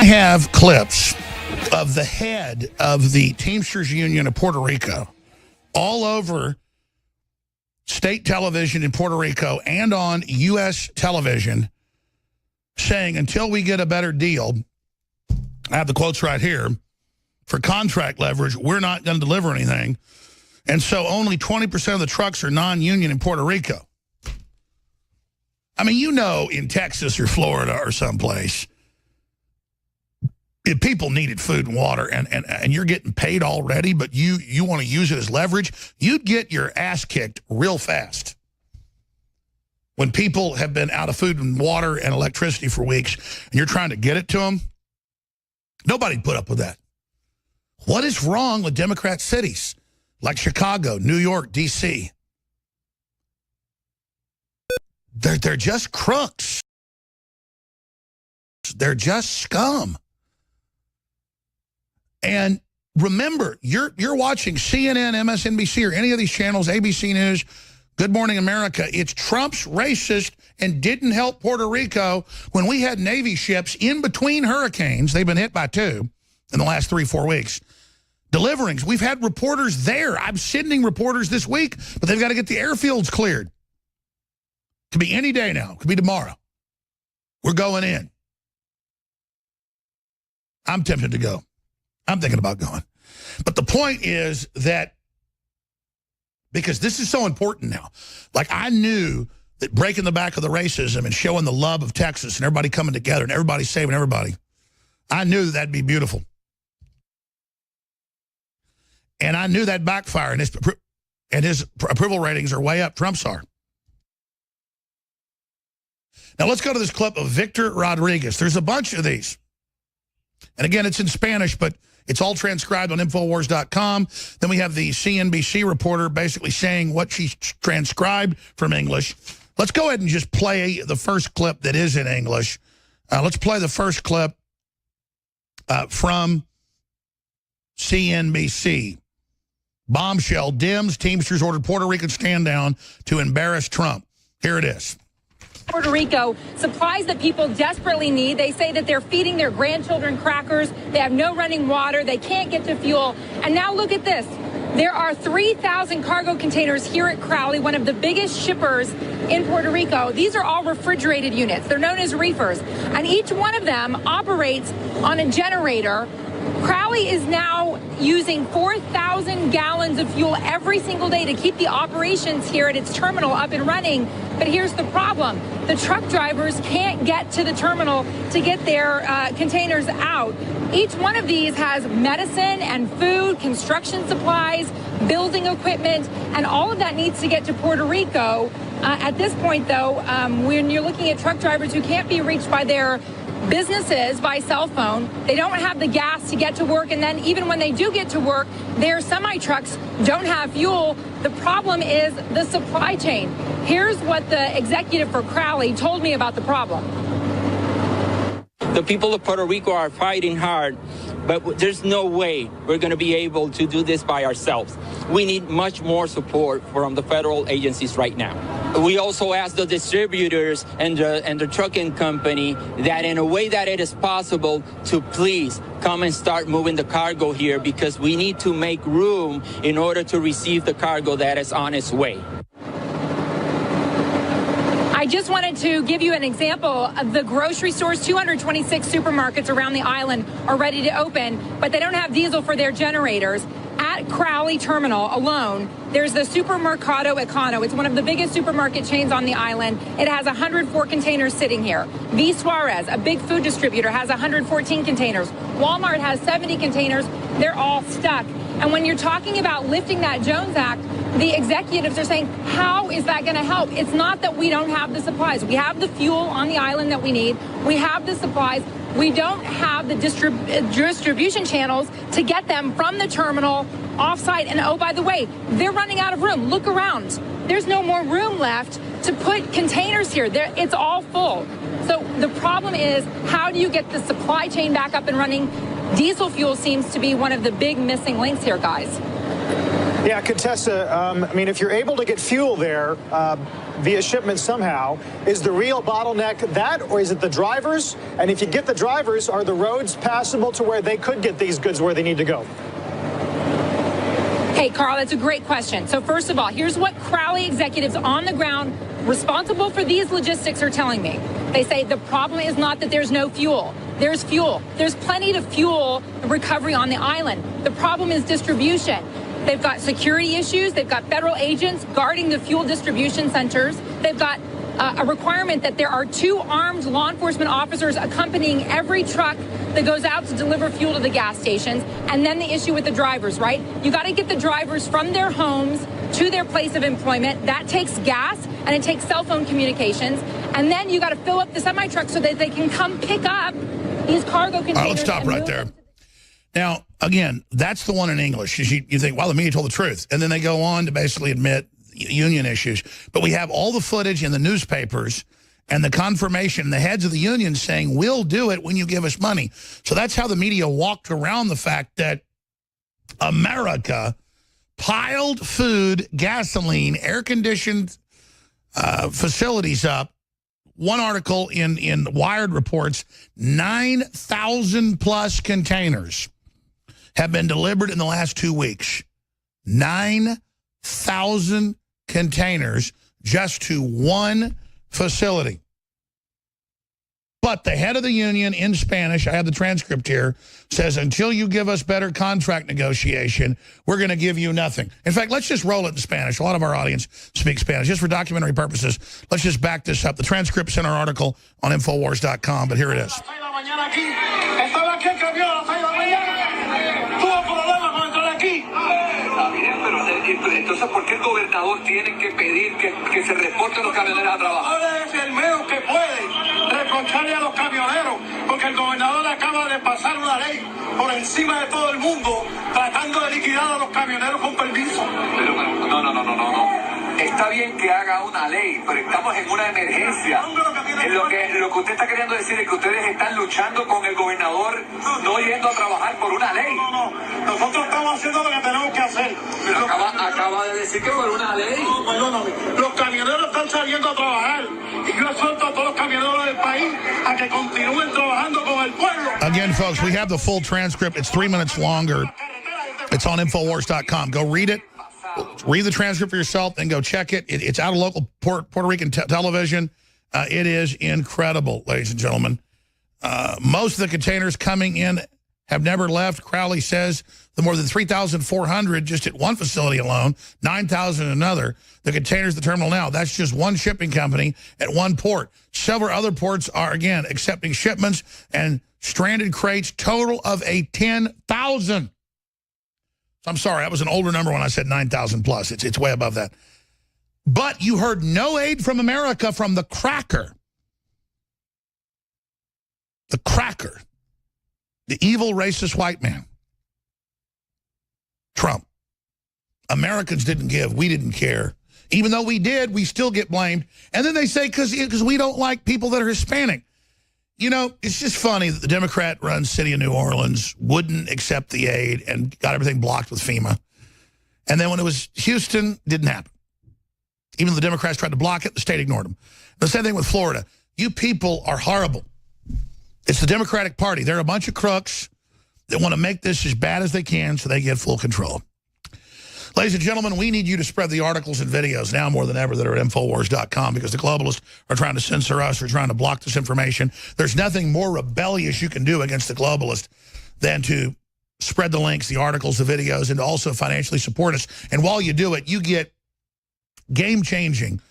have clips of the head of the Teamsters Union of Puerto Rico all over state television in Puerto Rico and on U.S. television saying, until we get a better deal, I have the quotes right here, for contract leverage, we're not going to deliver anything. And so only 20% of the trucks are non-union in Puerto Rico. I mean, you know, in Texas or Florida or someplace, if people needed food and water and you're getting paid already, but you want to use it as leverage, you'd get your ass kicked real fast. When people have been out of food and water and electricity for weeks and you're trying to get it to them, nobody'd put up with that. What is wrong with Democrat cities like Chicago, New York, D.C.? They're just crooks. They're just scum. And remember, you're watching CNN, MSNBC, or any of these channels, ABC News, Good Morning America. It's Trump's racist and didn't help Puerto Rico when we had Navy ships in between hurricanes. They've been hit by 2 in the last 3-4 weeks. Deliverings. We've had reporters there. I'm sending reporters this week, but they've got to get the airfields cleared. Could be any day now. Could be tomorrow. We're going in. I'm tempted to go. I'm thinking about going. But the point is that, because this is so important now, like I knew that breaking the back of the racism and showing the love of Texas and everybody coming together and everybody saving everybody, I knew that that'd be beautiful. And I knew that backfire, and his approval ratings are way up. Trump's are. Now let's go to this clip of Victor Rodriguez. There's a bunch of these. And again, it's in Spanish, but it's all transcribed on Infowars.com. Then we have the CNBC reporter basically saying what she transcribed from English. Let's go ahead and just play the first clip that is in English. Let's play the first clip from CNBC. Bombshell, Dems, Teamsters ordered Puerto Rican stand down to embarrass Trump. Here it is. Puerto Rico, supplies that people desperately need. They say that they're feeding their grandchildren crackers. They have no running water. They can't get to fuel. And now look at this. There are 3,000 cargo containers here at Crowley, one of the biggest shippers in Puerto Rico. These are all refrigerated units. They're known as reefers. And each one of them operates on a generator. Crowley is now using 4,000 gallons of fuel every single day to keep the operations here at its terminal up and running. But here's the problem. The truck drivers can't get to the terminal to get their containers out. Each one of these has medicine and food, construction supplies, building equipment, and all of that needs to get to Puerto Rico. At this point, though, when you're looking at truck drivers who can't be reached by their businesses by cell phone, they don't have the gas to get to work, and then even when they do get to work, their semi-trucks don't have fuel. The problem is the supply chain. Here's what the executive for Crowley told me about the problem. The people of Puerto Rico are fighting hard, but there's no way we're going to be able to do this by ourselves. We need much more support from the federal agencies right now. We also ask the distributors and the trucking company that in a way that it is possible to please come and start moving the cargo here, because we need to make room in order to receive the cargo that is on its way. I just wanted to give you an example of the grocery stores. 226 supermarkets around the island are ready to open, but they don't have diesel for their generaters. At Crowley Terminal alone, there's the Supermercado Econo. It's one of the biggest supermarket chains on the island. It has 104 containers sitting here. V. Suarez, a big food distributor, has 114 containers. Walmart has 70 containers. They're all stuck. And when you're talking about lifting that Jones Act, the executives are saying, how is that going to help? It's not that we don't have the supplies. We have the fuel on the island that we need. We have the supplies. We don't have the distribution channels to get them from the terminal offsite. And oh, by the way, they're running out of room. Look around. There's no more room left to put containers here. It's all full. So the problem is, how do you get the supply chain back up and running? Diesel fuel seems to be one of the big missing links here, guys. Yeah, Contessa, I mean, if you're able to get fuel there via shipment somehow, is the real bottleneck that, or is it the drivers? And if you get the drivers, are the roads passable to where they could get these goods where they need to go? Hey, Carl, that's a great question. So first of all, here's what Crowley executives on the ground responsible for these logistics are telling me. They say the problem is not that there's no fuel. There's fuel. There's plenty to fuel the recovery on the island. The problem is distribution. They've got security issues. They've got federal agents guarding the fuel distribution centers. They've got a requirement that there are 2 armed law enforcement officers accompanying every truck that goes out to deliver fuel to the gas stations. And then the issue with the drivers, right? You got to get the drivers from their homes to their place of employment. That takes gas and it takes cell phone communications. And then you got to fill up the semi-truck so that they can come pick up these cargo containers. All right, let's stop right there. Now, again, that's the one in English. You think, well, the media told the truth. And then they go on to basically admit union issues. But we have all the footage in the newspapers and the confirmation, the heads of the union saying, we'll do it when you give us money. So that's how the media walked around the fact that America piled food, gasoline, air-conditioned facilities up. One article in Wired reports 9,000 plus containers have been delivered in the last 2 weeks. 9,000 containers just to one facility. But the head of the union in Spanish, I have the transcript here, says until you give us better contract negotiation, we're going to give you nothing. In fact, let's just roll it in Spanish. A lot of our audience speaks Spanish. Just for documentary purposes, let's just back this up. The transcript's in our article on Infowars.com, but here it is. Entonces, ¿por qué el gobernador tiene que pedir que se reporten los camioneros a trabajar? Ahora es el menos que puede reprocharle a los camioneros, porque el gobernador acaba de pasar una ley por encima de todo el mundo, tratando de liquidar a los camioneros con permiso. Pero no. Está bien que haga una ley, pero estamos en una emergencia. Lo que usted está queriendo decir es que ustedes están luchando con el gobernador, no yendo a trabajar por una ley. No. Nosotros estamos haciendo lo que tenemos que hacer. Pero acaba de decir que por una ley. No. Los camioneros están saliendo a trabajar. Y yo exhorto a todos los camioneros del país a que continúen trabajando con el pueblo. Again, folks, we have the full transcript. It's 3 minutes longer. It's on Infowars.com. Go read it. Read the transcript for yourself and go check it. It's out of local Puerto Rican television. It is incredible, ladies and gentlemen. Most of the containers coming in have never left. Crowley says the more than 3,400 just at one facility alone, 9,000 another. The containers at the terminal now, that's just one shipping company at one port. Several other ports are, again, accepting shipments and stranded crates, total of 10,000. I'm sorry, that was an older number when I said 9,000 plus. It's way above that. But you heard no aid from America from the cracker. The cracker. The evil, racist white man. Trump. Americans didn't give. We didn't care. Even though we did, we still get blamed. And then they say because we don't like people that are Hispanic. You know, it's just funny that the Democrat-run city of New Orleans wouldn't accept the aid and got everything blocked with FEMA. And then when it was Houston, didn't happen. Even though the Democrats tried to block it, the state ignored them. The same thing with Florida. You people are horrible. It's the Democratic Party. They're a bunch of crooks that want to make this as bad as they can so they get full control. Ladies and gentlemen, we need you to spread the articles and videos now more than ever that are at Infowars.com because the globalists are trying to censor us or trying to block this information. There's nothing more rebellious you can do against the globalists than to spread the links, the articles, the videos, and to also financially support us. And while you do it, you get game-changing